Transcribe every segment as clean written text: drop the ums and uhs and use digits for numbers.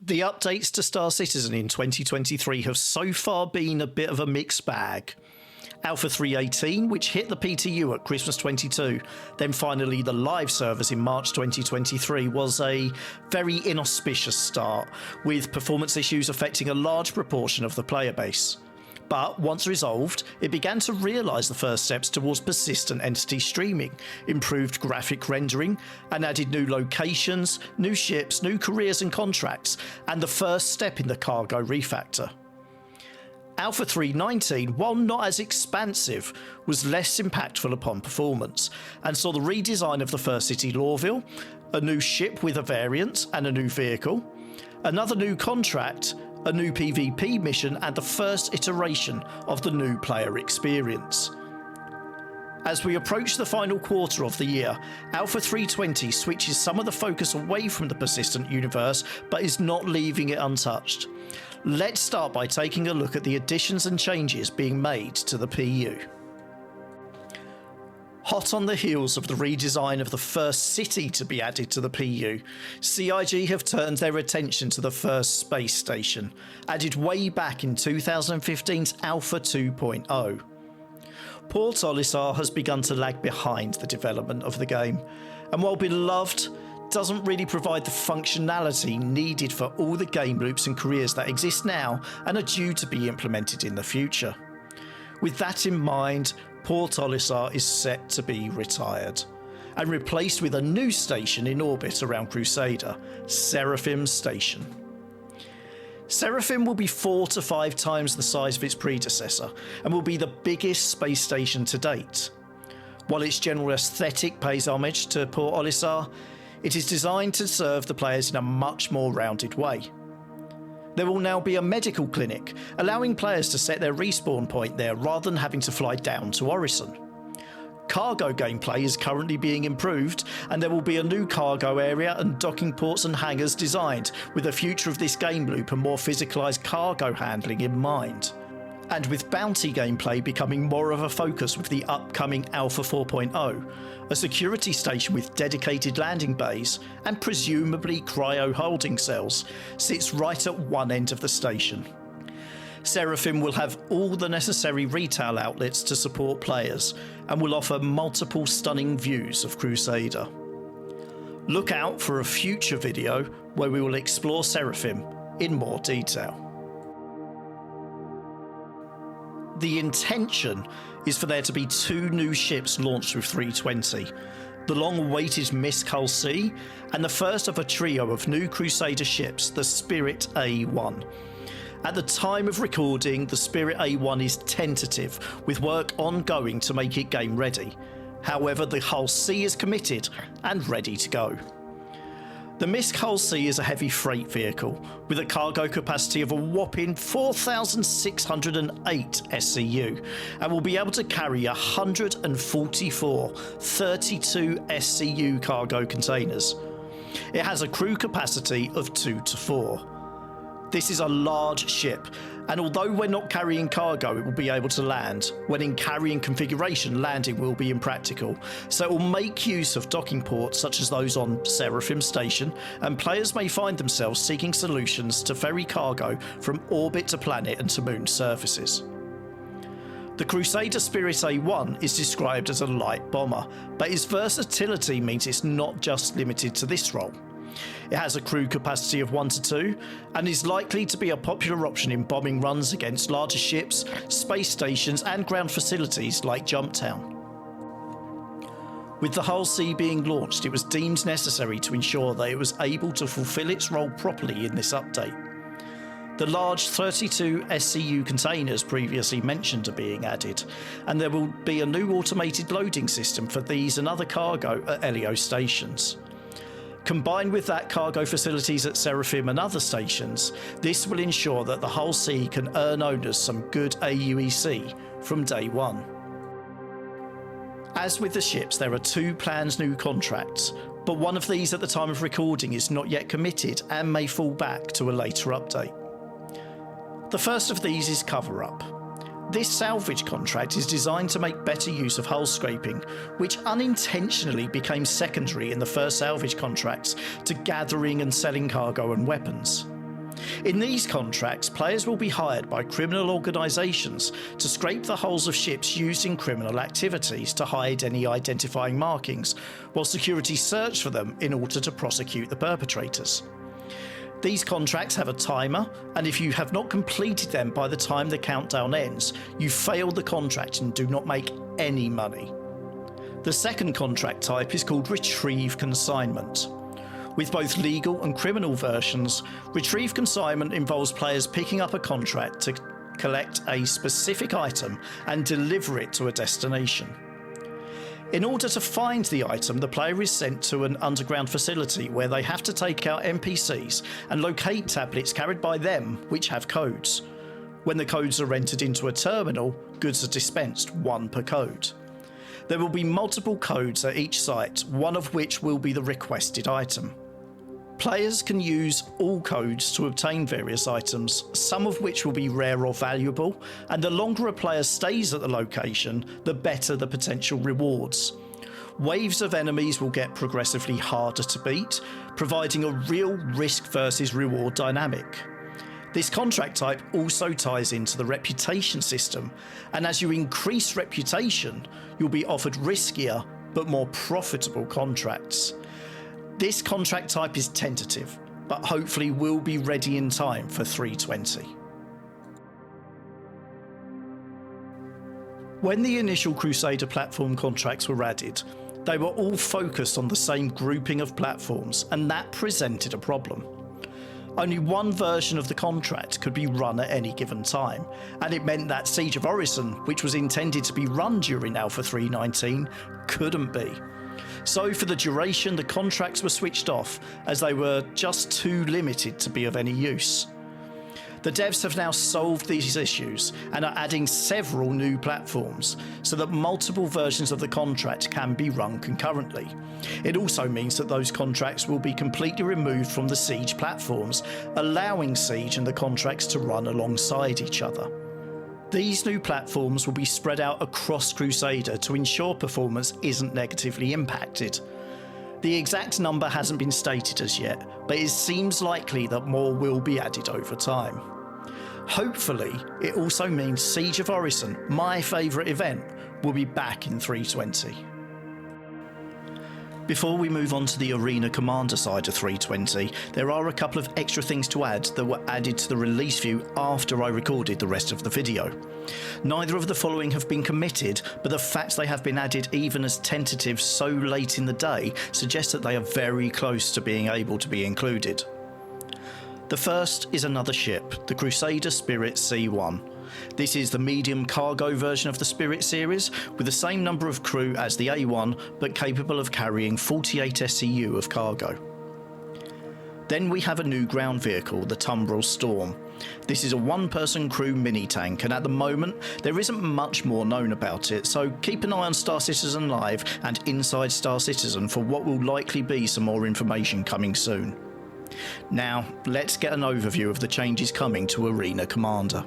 The updates to Star Citizen in 2023 have so far been a bit of a mixed bag. Alpha 3.18, which hit the PTU at Christmas 22, then finally the live servers in March 2023, was a very inauspicious start, with performance issues affecting a large proportion of the player base. But once resolved, it began to realise the first steps towards persistent entity streaming, improved graphic rendering, and added new locations, new ships, new careers and contracts, and the first step in the cargo refactor. Alpha 3.19, while not as expansive, was less impactful upon performance, and saw the redesign of the first city Lorville, a new ship with a variant and a new vehicle, another new contract, a new PvP mission, and the first iteration of the new player experience. As we approach the final quarter of the year, Alpha 3.20 switches some of the focus away from the persistent universe, but is not leaving it untouched. Let's start by taking a look at the additions and changes being made to the PU. Hot on the heels of the redesign of the first city to be added to the PU, CIG have turned their attention to the first space station, added way back in 2015's Alpha 2.0. Port Olisar has begun to lag behind the development of the game, and while beloved, doesn't really provide the functionality needed for all the game loops and careers that exist now and are due to be implemented in the future. With that in mind, Port Olisar is set to be retired and replaced with a new station in orbit around Crusader, Seraphim Station. Seraphim will be 4 to 5 times the size of its predecessor and will be the biggest space station to date. While its general aesthetic pays homage to Port Olisar, it is designed to serve the players in a much more rounded way. There will now be a medical clinic, allowing players to set their respawn point there rather than having to fly down to Orison. Cargo gameplay is currently being improved, and there will be a new cargo area and docking ports and hangars designed with the future of this game loop and more physicalised cargo handling in mind. And with bounty gameplay becoming more of a focus with the upcoming Alpha 4.0, a security station with dedicated landing bays and presumably cryo holding cells sits right at one end of the station. Seraphim will have all the necessary retail outlets to support players and will offer multiple stunning views of Crusader. Look out for a future video where we will explore Seraphim in more detail. The intention is for there to be 2 new ships launched with 320, the long-awaited Mist Hull C and the first of a trio of new Crusader ships, the Spirit A1. At the time of recording, the Spirit A1 is tentative, with work ongoing to make it game ready. However, the Hull C is committed and ready to go. The Mist Hull C is a heavy freight vehicle with a cargo capacity of a whopping 4,608 SCU and will be able to carry 144 32 SCU cargo containers. It has a crew capacity of 2 to 4. This is a large ship, and although we're not carrying cargo, it will be able to land. When in carrying configuration, landing will be impractical, so it will make use of docking ports such as those on Seraphim Station, and players may find themselves seeking solutions to ferry cargo from orbit to planet and to moon surfaces. The Crusader Spirit A1 is described as a light bomber, but its versatility means it's not just limited to this role. It has a crew capacity of 1 to 2 and is likely to be a popular option in bombing runs against larger ships, space stations and ground facilities like Jumptown. With the Hull C being launched, it was deemed necessary to ensure that it was able to fulfill its role properly in this update. The large 32 SCU containers previously mentioned are being added, and there will be a new automated loading system for these and other cargo at LEO stations. Combined with that cargo facilities at Seraphim and other stations, this will ensure that the Hull C can earn owners some good AUEC from day one. As with the ships, there are 2 planned new contracts, but one of these at the time of recording is not yet committed and may fall back to a later update. The first of these is Cover Up. This salvage contract is designed to make better use of hull scraping, which unintentionally became secondary in the first salvage contracts to gathering and selling cargo and weapons. In these contracts, players will be hired by criminal organisations to scrape the hulls of ships used in criminal activities to hide any identifying markings, while security search for them in order to prosecute the perpetrators. These contracts have a timer, and if you have not completed them by the time the countdown ends, you fail the contract and do not make any money. The second contract type is called Retrieve Consignment. With both legal and criminal versions, Retrieve Consignment involves players picking up a contract to collect a specific item and deliver it to a destination. In order to find the item, the player is sent to an underground facility where they have to take out NPCs and locate tablets carried by them which have codes. When the codes are entered into a terminal, goods are dispensed, one per code. There will be multiple codes at each site, one of which will be the requested item. Players can use all codes to obtain various items, some of which will be rare or valuable, and the longer a player stays at the location, the better the potential rewards. Waves of enemies will get progressively harder to beat, providing a real risk versus reward dynamic. This contract type also ties into the reputation system, and as you increase reputation, you'll be offered riskier but more profitable contracts. This contract type is tentative, but hopefully will be ready in time for 320. When the initial Crusader platform contracts were added, they were all focused on the same grouping of platforms, and that presented a problem. Only one version of the contract could be run at any given time, and it meant that Siege of Orison, which was intended to be run during Alpha 319, couldn't be. So for the duration, the contracts were switched off as they were just too limited to be of any use. The devs have now solved these issues and are adding several new platforms so that multiple versions of the contract can be run concurrently. It also means that those contracts will be completely removed from the Siege platforms, allowing Siege and the contracts to run alongside each other. These new platforms will be spread out across Crusader to ensure performance isn't negatively impacted. The exact number hasn't been stated as yet, but it seems likely that more will be added over time. Hopefully, it also means Siege of Orison, my favourite event, will be back in 320. Before we move on to the Arena Commander side of 320, there are a couple of extra things to add that were added to the release view after I recorded the rest of the video. Neither of the following have been committed, but the fact they have been added even as tentative so late in the day suggests that they are very close to being able to be included. The first is another ship, the Crusader Spirit C1. This is the medium cargo version of the Spirit series, with the same number of crew as the A1, but capable of carrying 48 SCU of cargo. Then we have a new ground vehicle, the Tumbrel Storm. This is a one-person crew mini-tank, and at the moment, there isn't much more known about it, so keep an eye on Star Citizen Live and Inside Star Citizen for what will likely be some more information coming soon. Now, let's get an overview of the changes coming to Arena Commander.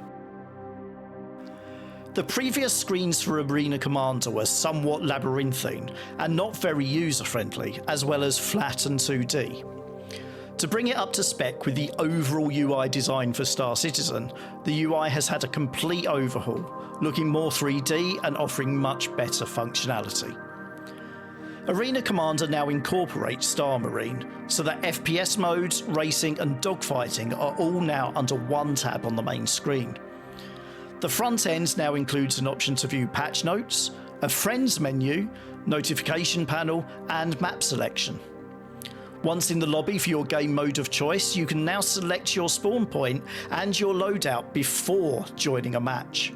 The previous screens for Arena Commander were somewhat labyrinthine and not very user-friendly, as well as flat and 2D. To bring it up to spec with the overall UI design for Star Citizen, the UI has had a complete overhaul, looking more 3D and offering much better functionality. Arena Commander now incorporates Star Marine, so that FPS modes, racing and dogfighting are all now under one tab on the main screen. The front end now includes an option to view patch notes, a friends menu, notification panel and map selection. Once in the lobby for your game mode of choice, you can now select your spawn point and your loadout before joining a match.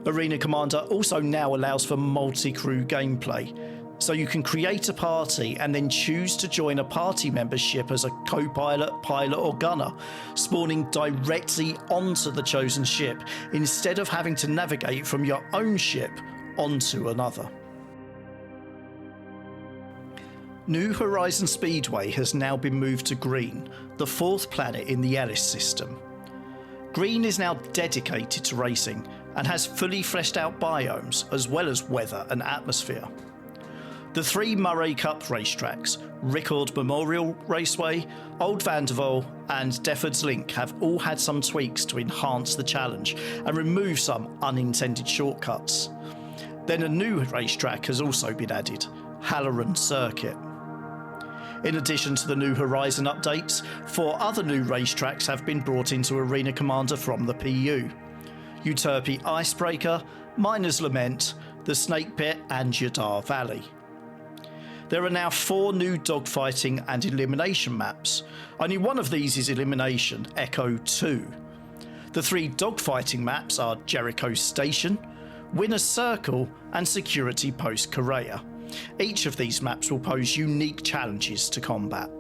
Arena Commander also now allows for multi-crew gameplay, so you can create a party and then choose to join a party membership as a co-pilot, pilot or gunner, spawning directly onto the chosen ship instead of having to navigate from your own ship onto another. New Horizon Speedway has now been moved to Green, the fourth planet in the Ellis system. Green is now dedicated to racing and has fully fleshed out biomes as well as weather and atmosphere. The three Murray Cup racetracks, Rickard Memorial Raceway, Old Vanderval and Defford's Link, have all had some tweaks to enhance the challenge and remove some unintended shortcuts. Then a new racetrack has also been added, Halloran Circuit. In addition to the New Horizon updates, 4 other new racetracks have been brought into Arena Commander from the PU. Euterpe Icebreaker, Miner's Lament, the Snake Pit and Yadar Valley. There are now 4 new dogfighting and elimination maps. Only one of these is elimination, Echo 2. The 3 dogfighting maps are Jericho Station, Winner's Circle and Security Post Correa. Each of these maps will pose unique challenges to combat.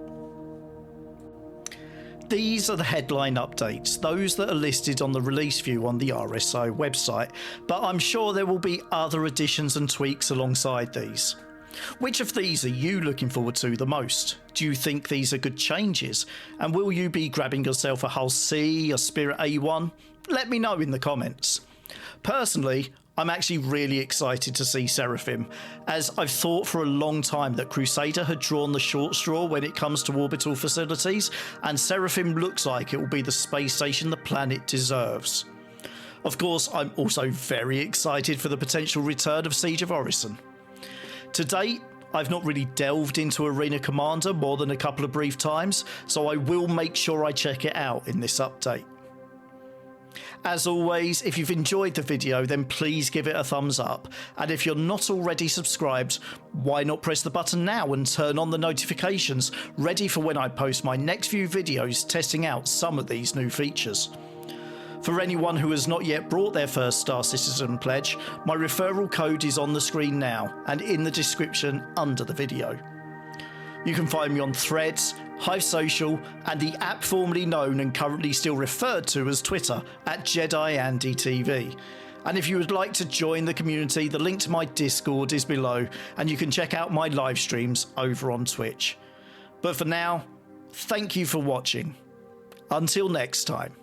These are the headline updates, those that are listed on the release view on the RSI website, but I'm sure there will be other additions and tweaks alongside these. Which of these are you looking forward to the most? Do you think these are good changes? And will you be grabbing yourself a Hull C, a Spirit A1? Let me know in the comments. Personally, I'm actually really excited to see Seraphim, as I've thought for a long time that Crusader had drawn the short straw when it comes to orbital facilities, and Seraphim looks like it will be the space station the planet deserves. Of course, I'm also very excited for the potential return of Siege of Orison. To date, I've not really delved into Arena Commander more than a couple of brief times, so I will make sure I check it out in this update. As always, if you've enjoyed the video, then please give it a thumbs up, and if you're not already subscribed, why not press the button now and turn on the notifications, ready for when I post my next few videos testing out some of these new features. For anyone who has not yet brought their first Star Citizen pledge, my referral code is on the screen now and in the description under the video. You can find me on Threads, Hive Social and the app formerly known and currently still referred to as Twitter at JediAndyTV. And if you would like to join the community, the link to my Discord is below and you can check out my live streams over on Twitch. But for now, thank you for watching. Until next time.